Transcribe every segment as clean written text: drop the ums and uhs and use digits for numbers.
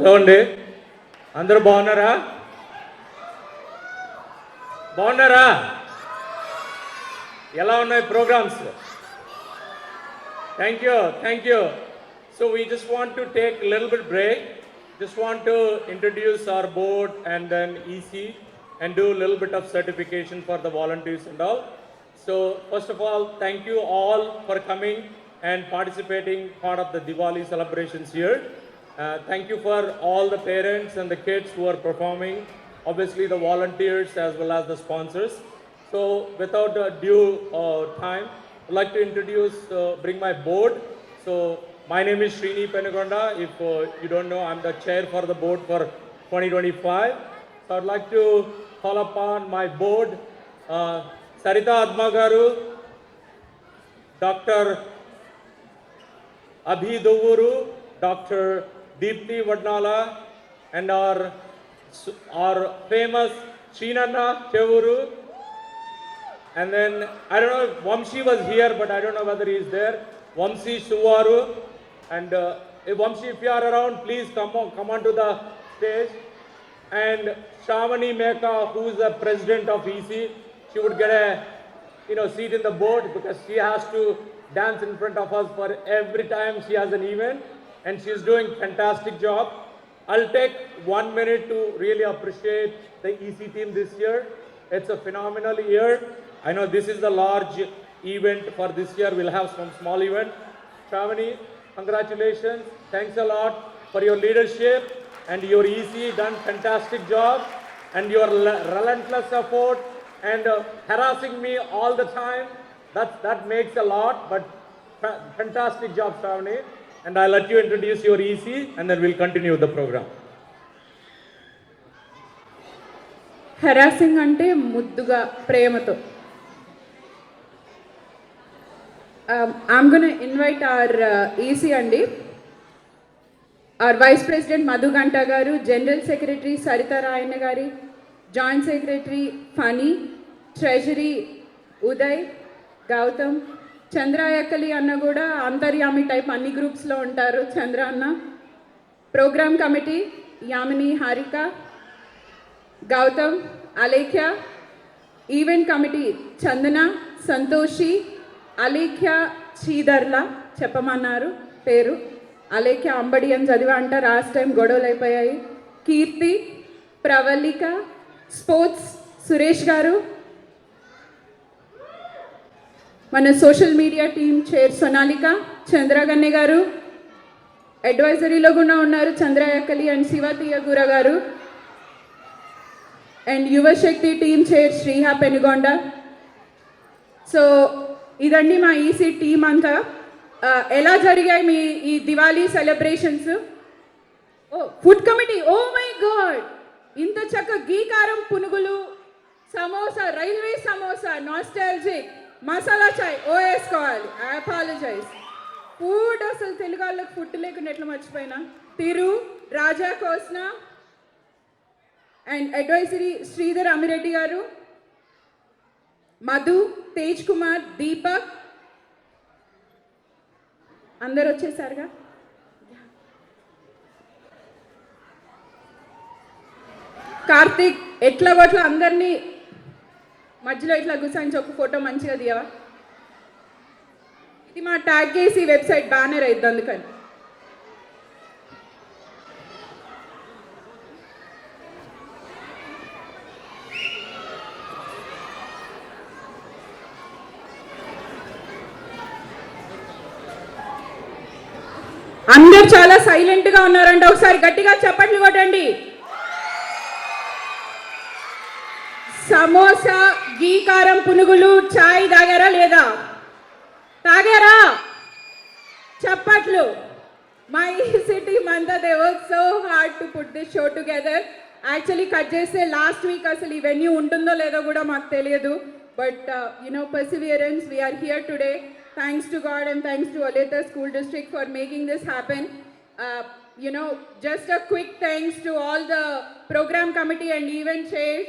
Hello అండి, అందరూ బాగున్నారా? బాగున్నారా? ఎలా ఉన్నాయి programmes? Thank you. So we just want to take a little bit break. Just want to introduce our board and then EC and do a little bit of certification for the volunteers and all. So first of all, thank you all for coming and participating part of the Diwali celebrations here. Thank you for all the parents and the kids who are performing, obviously the volunteers as well as the sponsors. So without due time, I'd like to introduce, bring my board. So my name is Srini Penugonda. If you don't know, I'm the chair for the board for 2025. So I'd like to call upon my board, Sarita Adma Garu, Dr. Abhi Dovuru, Dr. Deepthi Vadnala, and our famous Srinanna Chevuru. And then, I don't know if Vamshi was here, but I don't know whether he is there. Vamshi Suvaru. And if Vamshi, if you are around, please come on to the stage. And Shavani Meka, who is the president of EC, she would get a seat in the board because she has to dance in front of us for every time she has an event, and she is doing fantastic job. I'll take 1 minute to really appreciate the EC team this year. It's a phenomenal year. I know this is the large event for this year. We'll have some small event. Shavani, congratulations. Thanks a lot for your leadership, and your EC done fantastic job, and your relentless support and harassing me all the time. That makes a lot, but fantastic job, Shavani. And I'll let you introduce your EC, and then we'll continue the program. Harassing అంటే ముద్దుగా ప్రేమతో. I'm going to invite our EC అండి, our Vice President Madhu Ganta garu, General Secretary Sarita Rayana gari, Joint Secretary Fani, Treasury Uday, Gautam, Chandra Yakali అన్న కూడా అంతర్యామి type అన్ని గ్రూప్స్లో ఉంటారు. చంద్ర అన్న, programme committee Yamini, Harika, Gautam, Alekhya, event committee Chandana, Santoshi, Alekhya శ్రీధర్ల చెప్పమన్నారు పేరు, అలేఖ్య అంబడి అని చదివా అంట, లాస్ట్ టైం గొడవలు అయిపోయాయి, కీర్తి, ప్రవళిక, స్పోర్ట్స్ సురేష్ గారు, మన social media team chair Sonalika, Chandraganne garu, అడ్వైజరీలో కూడా ఉన్నారు చంద్రయక్కలి and శివతీయగుర garu, and Yuvashakti team chair Shriha Penugonda. So ఇదండి మా ఈసీ టీమ్ అంతా. ఎలా జరిగాయి మీ ఈ Diwali celebrations? Food committee, oh my God, ఇంత చక్క గీకారం పునుగులు, సమోసా, రైల్వే సమోసా, నాస్టాలజిక్, మసాలా చాయ్, ఓ వేసుకోవాలి, ఐ అపాలజైజ్. ఫుడ్ అసలు తెలుగు వాళ్ళకి ఫుడ్ లేకుండా ఎట్లా మర్చిపోయినా. తిరు, రాజా కోస్న అండ్ అడ్వైజరీ శ్రీధర్ అమిరెడ్డి గారు, మధు, తేజ్ కుమార్, దీపక్ అందరు వచ్చేసారుగా. కార్తీక్, ఎట్లా కొట్లా అందరినీ మధ్యలో ఇట్లా గుసాయించి ఒక ఫోటో మంచిగా తీయవా? ఇది మా ట్యాగ్ చేసి వెబ్సైట్ బ్యానర్ అవుతుంది అందుకని. అందరు చాలా సైలెంట్గా ఉన్నారంట, ఒకసారి గట్టిగా చప్పట్లు కొట్టండి. సమోసా, గీకారం పునుగులు, చాయ్ తాగారా లేదా? తాగారా? చప్పట్లు. మై సిటీ మంతా they work so hard to put this show together. Actually cut చేస్తే లాస్ట్ వీక్ అసలు ఈ వెన్యూ ఉంటుందో లేదో కూడా మాకు తెలియదు. But perseverance, we are here today. Thanks to God and thanks to Aletha School District for making this happen. Just a quick thanks to all the program committee and event chairs.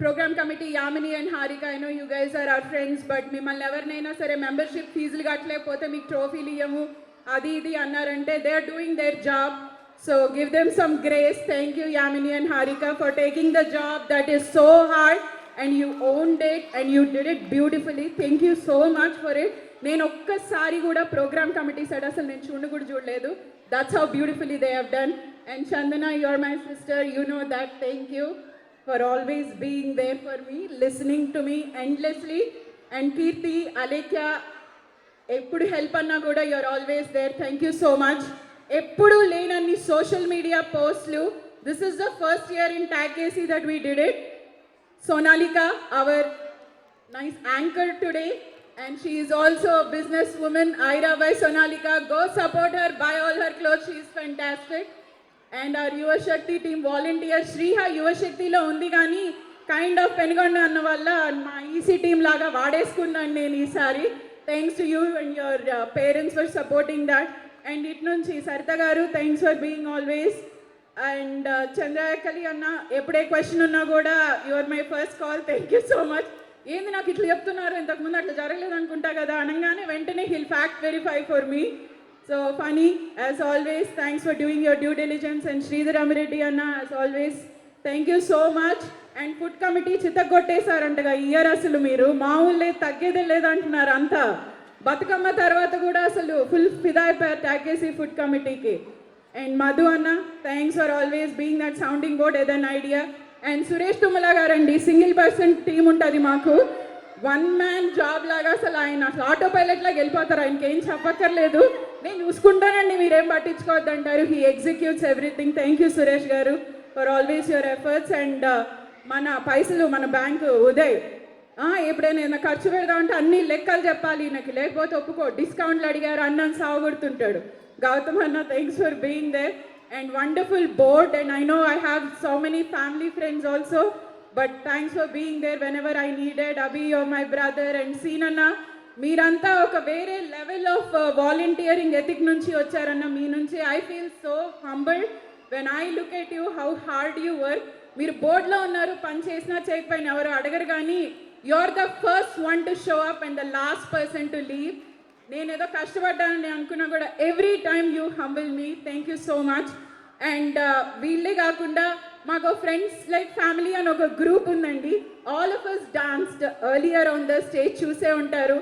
Program committee Yamini and Harika, I know you guys are our friends, but mimmalni evarnaina sare membership fees lu kattalepote meeku trophy liyamu adi idi annarante, they are doing their job. So give them some grace. Thank you, Yamini and Harika, for taking the job that is so hard and you owned it and you did it beautifully. Thank you so much for it. నేను ఒక్కసారి కూడా programme committee side అసలు నేను చూడు కూడా చూడలేదు. That's how beautifully they have done. And Chandana, you are my sister, you know that. Thank you for always being there for me, listening to me endlessly. And Keerthi, Alekhya, ఎప్పుడు help అన్నా కూడా you are always there. Thank you so much. ఎప్పుడు లేనన్ని social media పోస్ట్లు. This is the first year in TAKC that we did it. Sonalika, our nice anchor today, and she is also a businesswoman. Aira by Sonalika, go support her, buy all her clothes, she is fantastic. And our Yuva Shakti team volunteer, Shriha Yuva Shakti lo undi gaani kind of Penugonda anna valla ma EC team laga vaadeskunnanu nenu eesari. Thanks to you and your parents for supporting that. And it nunchi Sarita garu, thanks for being always. And Chandrakali అన్న, ఎప్పుడే question ఉన్నా కూడా you are my first call. Thank you so much. ఏంది నాకు ఇట్లా చెప్తున్నారు, ఇంతకుముందు అట్లా జరగలేదు అనుకుంటా కదా అనగానే వెంటనే he'll fact verify for me. So funny as always. Thanks for doing your due diligence. And Sridhar Amireddy అన్న, as always thank you so much. And food committee చిత్తగొట్టేశారంటగా ఈ ఇయర్. అసలు మీరు మామూలు తగ్గేదే లేదంటున్నారు అంతా. బతుకమ్మ తర్వాత కూడా అసలు ఫుల్ ఫిదా అయిపోయారు టాకేసీ ఫుడ్ కమిటీకి. And Madhu Anna, thanks for always being that sounding board, an idea. And Suresh Tumala garandi, single person team untadi maaku. One man job laga asalu ayana auto pilot la gelipotharu, ayinki em cheppakkarledu, nenu chusukuntanandi meerem pattichukodantaru. He executes everything. Thank you Suresh garu for always your efforts. And mana paisalu mana bank Uday ఎప్పుడైనా ఏదైనా ఖర్చు పెడదామంటే అన్ని లెక్కలు చెప్పాలి నాకు, లేకపోతే ఒప్పుకో. డిస్కౌంట్లు అడిగారు అన్నని సాగుడుతుంటాడు. Gautam Anna, thanks for being there. And wonderful board. And I know I have so many family friends also, but thanks for being there whenever I needed. Abhi, you're my brother. And Seenanna, మీరంతా ఒక వేరే level of volunteering ethic నుంచి వచ్చారన్న. మీ నుంచి I feel so humbled when I look at you, how hard you work. మీరు బోర్డులో ఉన్నారు, పని చేసినా చేయకపోయినా ఎవరు అడగరు, కానీ you are the first one to show up and the last person to leave. నేను ఏదో కష్టపడ్డానని అనుకున్నా కూడా every time you humble me. Thank you so much. And వీళ్ళే కాకుండా మాకు ఫ్రెండ్స్ లైక్ ఫ్యామిలీ అని ఒక గ్రూప్ ఉందండి. All of us danced earlier on the stage, చూసే ఉంటారు.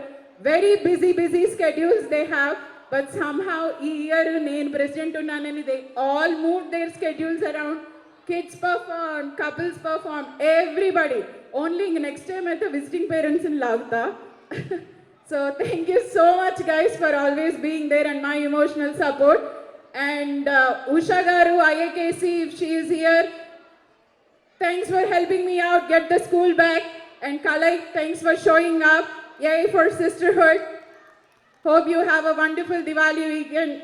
Very busy schedules they have, but somehow ఈ ఇయర్ నేను ప్రెసిడెంట్ ఉన్నానని they all move their schedules around. Kids perform, couples perform, everybody. Only ఇంక next time అయితే visiting పేరెంట్స్ని లాగుతా. So thank you so much guys for always being there and my emotional support. And Usha garu, IAKC, if she is here, thanks for helping me out get the school back. And Kalai, thanks for showing up. Yay for sisterhood. Hope you have a wonderful Diwali weekend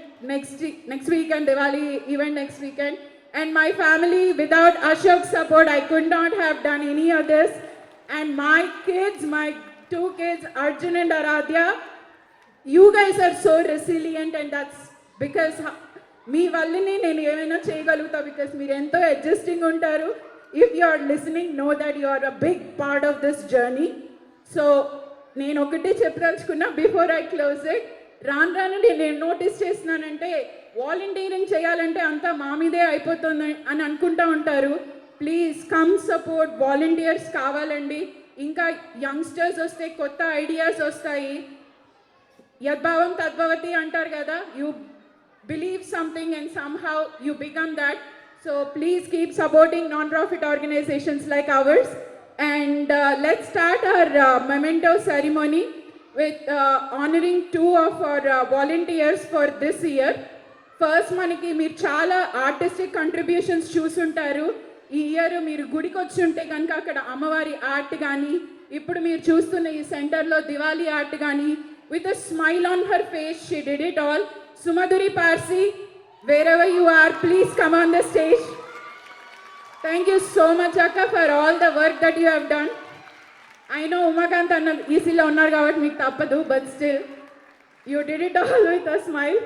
next weekend, Diwali event next weekend. And my family, without Ashok's support I could not have done any of this. And my kids, my 2 kids, Arjun and Aradhya, you guys are so resilient, and that's because మీ వల్లనే నేను ఏమైనా చేయగలుగుతా, because మీరు ఎంతో adjusting ఉంటారు. If you are listening, know that you are a big part of this journey. So నేను ఒకటే చెప్పదలుచుకున్నా before I close it. రాను నేను నోటీస్ చేస్తున్నానంటే వాలంటీరింగ్ చేయాలంటే అంతా మా మీదే అయిపోతుంది అని అనుకుంటా ఉంటారు. Please come support. వాలంటీర్స్ కావాలండి. ఇంకా యంగ్స్టర్స్ వస్తే కొత్త ఐడియాస్ వస్తాయి. యద్భావం తద్భవతి అంటారు కదా, you believe something and somehow you become that. So please keep supporting non profit organisations like ours. And let's start our memento ceremony with honoring 2 of our volunteers for this year. First మనకి మీరు చాలా artistic contributions చూసుంటారు. ఈ year మీరు గుడికి వచ్చి ఉంటే కనుక అక్కడ అమ్మవారి ఆర్ట్ కానీ, ఇప్పుడు మీరు చూస్తున్న ఈ సెంటర్లో దివాళీ ఆర్ట్ కానీ, with a smile on her face she did it all. Sumadhuri Parsi, wherever you are, please come on the stage. Thank you so much Akka for all the work that you have done. I know Umakant anna ఈసీలో ఉన్నారు కాబట్టి మీకు తప్పదు, but still you did it all with a smile.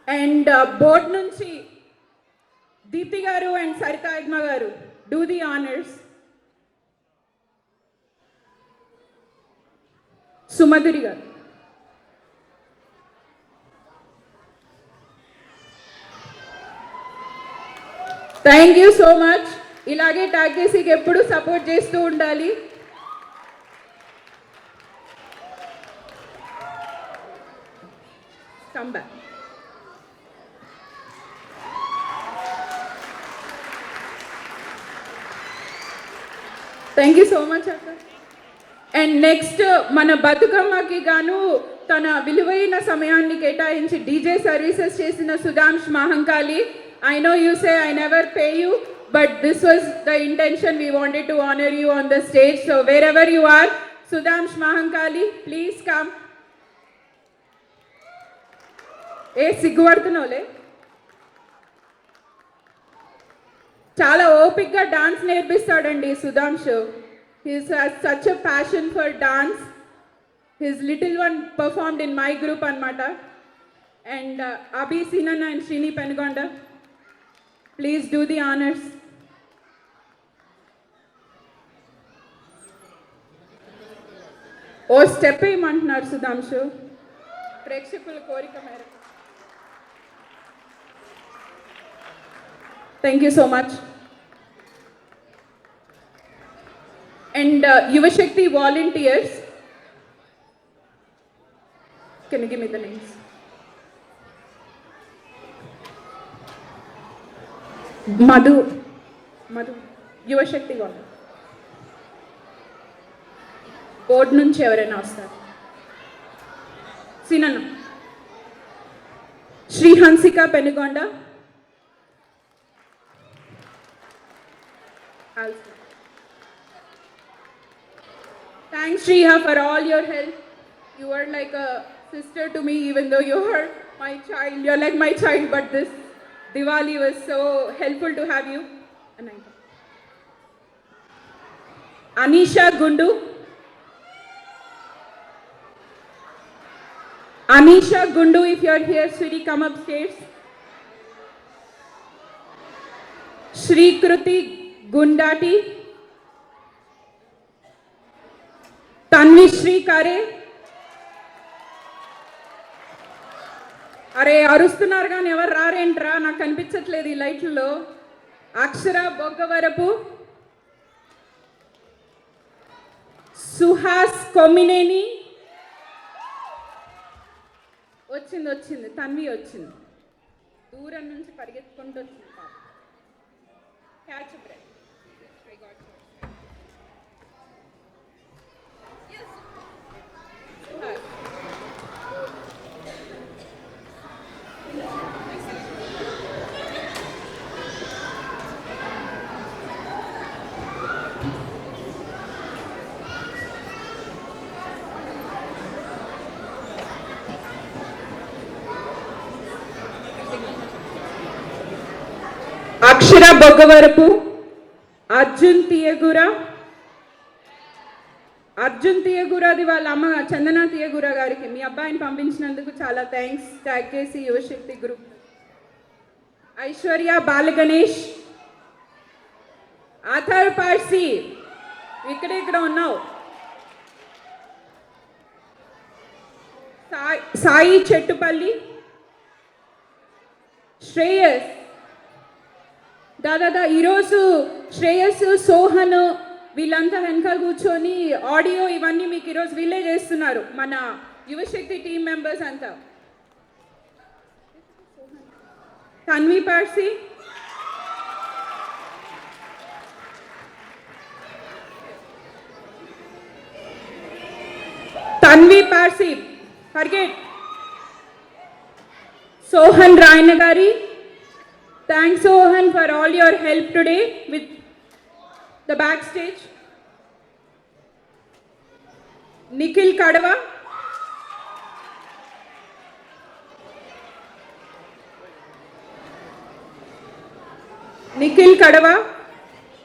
And board నుంచి దీప్తి గారు and Saritha అగ్మ గారు, do the honors. సుమధురి గారు. Thank you so much. ఇలాగే టాకేసీకి ఎప్పుడు సపోర్ట్ చేస్తూ ఉండాలి. Come back. Thank you so much అక్క. అండ్ నెక్స్ట్ మన బతుకమ్మకి గాను తన విలువైన సమయాన్ని కేటాయించి డీజే సర్వీసెస్ చేసిన Sudhansh Mahankali. I know you say I never pay you, but this was the intention. We wanted to honor you on the stage. So wherever you are, Sudhamsh Mahankali, please come. సిగ్గుపడుతున్నావులే. చాలా ఓపిక్గా dance నేర్పిస్తాడండి Sudhansh. He's has such a passion for dance. His little one performed in my group anmata. And Abhi Sinana and Srini Penugonda, please do the honors. ఓ step వేయమంటున్నారు సుధాంషు, ప్రేక్షకుల కోరిక మేరకు. Thank you so much. And Yuvashakti volunteers, can you give me the names? Madhu Yuvashakti వాళ్ళు board నుంచి ఎవరైనా వస్తారు. Sinanna, Sri Hansika Penugonda, thanks Shriha for all your help. You are like a sister to me, even though you are my child. You are like my child, but this Diwali was so helpful to have you. Anisha Gundu. Anisha Gundu, if you are here, Shri, come upstairs. Shri Kruti Gundati. Tanvishri Kare. అరే అరుస్తున్నారు కానీ ఎవరు రారేంట్రా, నాకు కనిపించట్లేదు ఈ లైట్లలో. అక్షర బొగ్గవరపు, సుహాస్ కొమ్మినేని, వచ్చింది తన్వి వచ్చింది, దూరం నుంచి పరిగెత్తుకుంటూ వచ్చింది. Catch break. అక్షర బొగ్గవరపు, అర్జున్ తీయగురాది వాళ్ళ అమ్మ చందన తీయగుర గారికి మీ అబ్బాయిని పంపించినందుకు చాలా thanks. TAKC Yuvashakti group. Aishwarya Balaganesh, Athar Parsi, ఇక్కడ ఉన్నావు. సాయి చెట్టుపల్లి, శ్రేయస్ దాదా. ఈరోజు శ్రేయస్, సోహన్ వీళ్ళంతా వెనకాల కూర్చొని ఆడియో ఇవన్నీ మీకు ఈరోజు వీళ్ళే చేస్తున్నారు, మన యువశక్తి టీం మెంబర్స్ అంతా. Tanvi Parsi, forget. Sohan Rayanagari, thanks Sohan for all your help today with the backstage. Nikhil Kadava,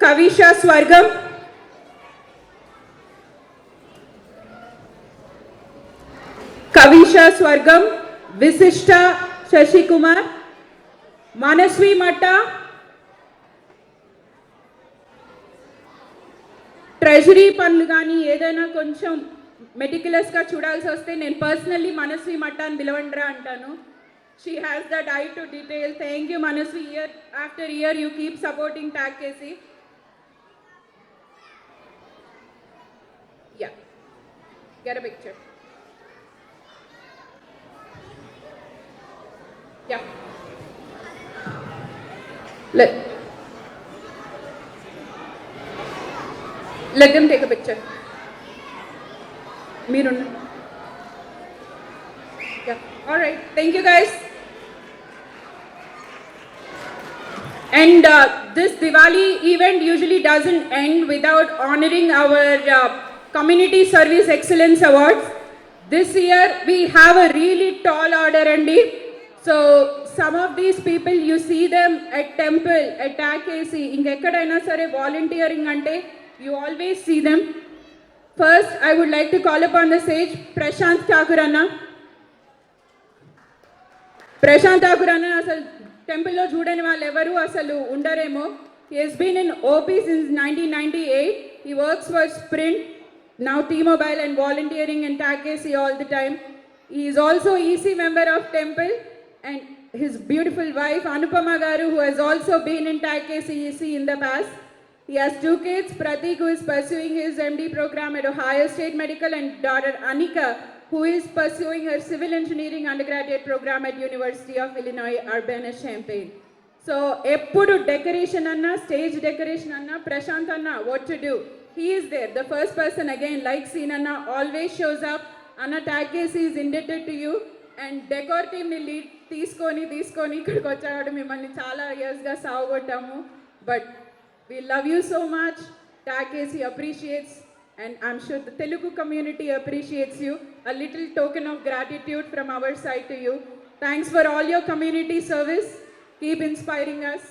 Kavisha Swargam, Visishta Shashikumar, Manasvi Matta, treasury పనులు కానీ ఏదైనా కొంచెం మెటిక్యులస్గా చూడాల్సి వస్తే నేను పర్సనల్లీ మనస్వి మట్ట అని పిలవండిరా అంటాను. She has that eye to detail. Thank you, Manasvi. Year after year, you keep supporting Tag KC. Yeah. Get a picture. Yeah. Let them take a picture. Mirun. Yeah. All right. Thank you, guys. And this Diwali event usually doesn't end without honoring our Community Service Excellence Awards. This year we have a really tall order, Andy. So some of these people, you see them at temple, at Tag KC, ingekadaina sare volunteering ante, you always see them. First, I would like to call upon the stage Prashant Thakur Anna. Prashanth Thakur అన్న అసలు టెంపుల్లో చూడని వాళ్ళు ఎవరు అసలు ఉండరేమో. He has been in OP since 1998. He works for Sprint, now T-Mobile and volunteering in Tag KC all the time. He is also EC member of temple, and his beautiful wife Anupama garu, who has also been in Tag KC EC in the past. He has 2 kids, Pratik, who is pursuing his MD program at Ohio State Medical, and daughter Anika, who is pursuing her civil engineering undergraduate program at University of Illinois Urbana-Champaign. So, eppudu decoration anna, stage decoration anna, Prashant anna, what to do? He is there. The first person, again, like Seen anna, always shows up. Anna, Tag KC is indebted to you. And decor team ni lead తీసుకొని ఇక్కడికి వచ్చాడు. మిమ్మల్ని చాలా ఇయర్స్గా సాగుకొట్టాము. But we love you so much. Tag KC appreciates, and I'm sure the Telugu community appreciates you. A little token of gratitude from our side to you. Thanks for all your community service. Keep inspiring us.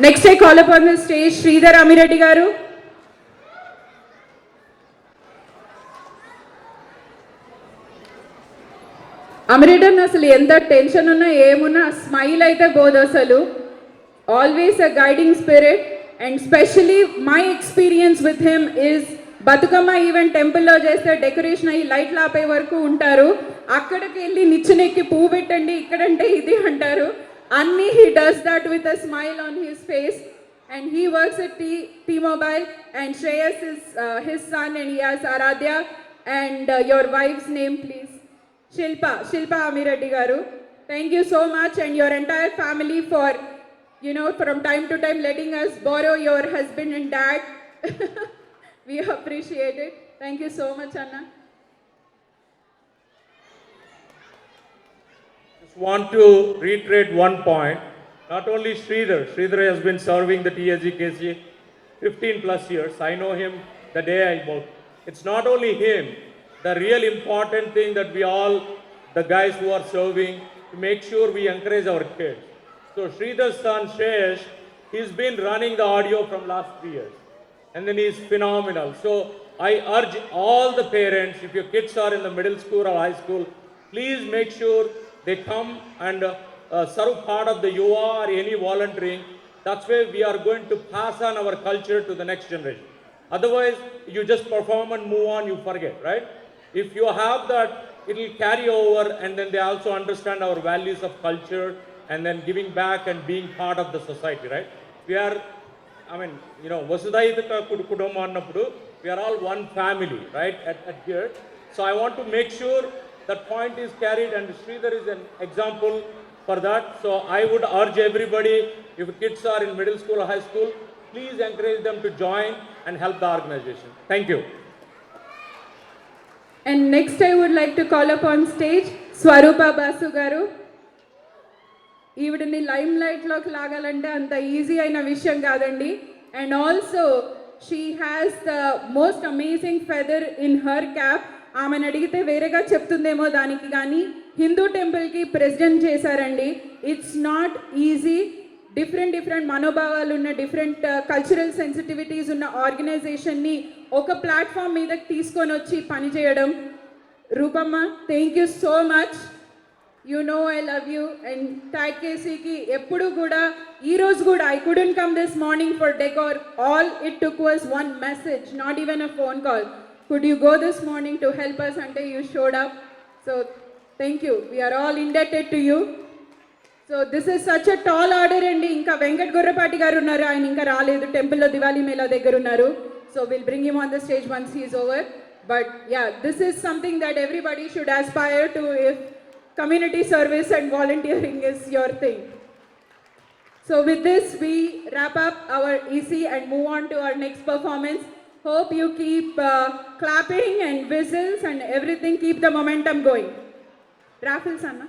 Next, I call upon the stage Sridhar Amireddy garu. Amireddy asalu enta tension unna emunna smile aithe bodu asalu. Always a guiding spirit, and especially my experience with him is Bathukamma event టెంపుల్లో చేస్తే decoration అయ్యి లైట్లు ఆపే వరకు ఉంటారు. అక్కడికి వెళ్ళి నిచ్చెనెక్కి పువ్వు పెట్టండి, ఇక్కడంటే ఇది అంటారు. Anni, he does that with a smile on his face, and he works at T-Mobile, and Shreyas is his son, and he has Aradhya, and your wife's name please. Shilpa Amireddy garu. Thank you so much, and your entire family for, from time to time letting us borrow your husband and dad. We appreciate it. Thank you so much, Anna. Want to reiterate one point. Not only Sridhar has been serving the TSGKC 15 plus years. I know him the day I moved. It's not only him. The real important thing that we all, the guys who are serving, to make sure we encourage our kids. So Sridhar's son Shesh, he's been running the audio from last 3 years. And then he's phenomenal. So I urge all the parents, if your kids are in the middle school or high school, please make sure they come and serve part of the UA or any volunteering. That's where we are going to pass on our culture to the next generation. Otherwise, you just perform and move on, you forget, right? If you have that, it will carry over, and then they also understand our values of culture and then giving back and being part of the society, right? We are, Vasudhaita Kudumbam annappudu, we are all one family, right, at here. So I want to make sure that point is carried, and Sridhar is an example for that. So I would urge everybody, if kids are in middle school or high school, please encourage them to join and help the organization. Thank you. And next I would like to call upon stage Swarupa Basu garu. ఈవిడని lime లైట్లోకి లాగాలంటే అంత easy అయిన విషయం కాదండి. And also she has the most amazing feather in her cap. ఆమెను అడిగితే వేరేగా చెప్తుందేమో దానికి, కానీ హిందూ టెంపుల్కి ప్రెసిడెంట్ చేశారండి. It's not easy. డిఫరెంట్ మనోభావాలు ఉన్న డిఫరెంట్ కల్చరల్ సెన్సిటివిటీస్ ఉన్న ఆర్గనైజేషన్ని ఒక ప్లాట్ఫామ్ మీదకి తీసుకొని వచ్చి పనిచేయడం. Rupamma, thank you so much. You know I love you. And TAG కేసీకి ఎప్పుడు కూడా, ఈరోజు కూడా I couldn't come this morning for decor. All it took was one message, not even a phone call. Could you go this morning to help us అంటే you showed up. So thank you. We are all indebted to you. So this is such a tall order అండి. ఇంకా వెంకట్ గుర్రపాటి గారు ఉన్నారు, ఆయన ఇంకా రాలేదు, టెంపుల్లో దివాళీ మేళా దగ్గర ఉన్నారు. So will bring him on the stage once he is over. But yeah, this is something that everybody should aspire to if community service and volunteering is your thing. So with this, we wrap up our EC and move on to our next performance. Hope you keep clapping and whistles and everything, keep the momentum going. Raffles, Anna.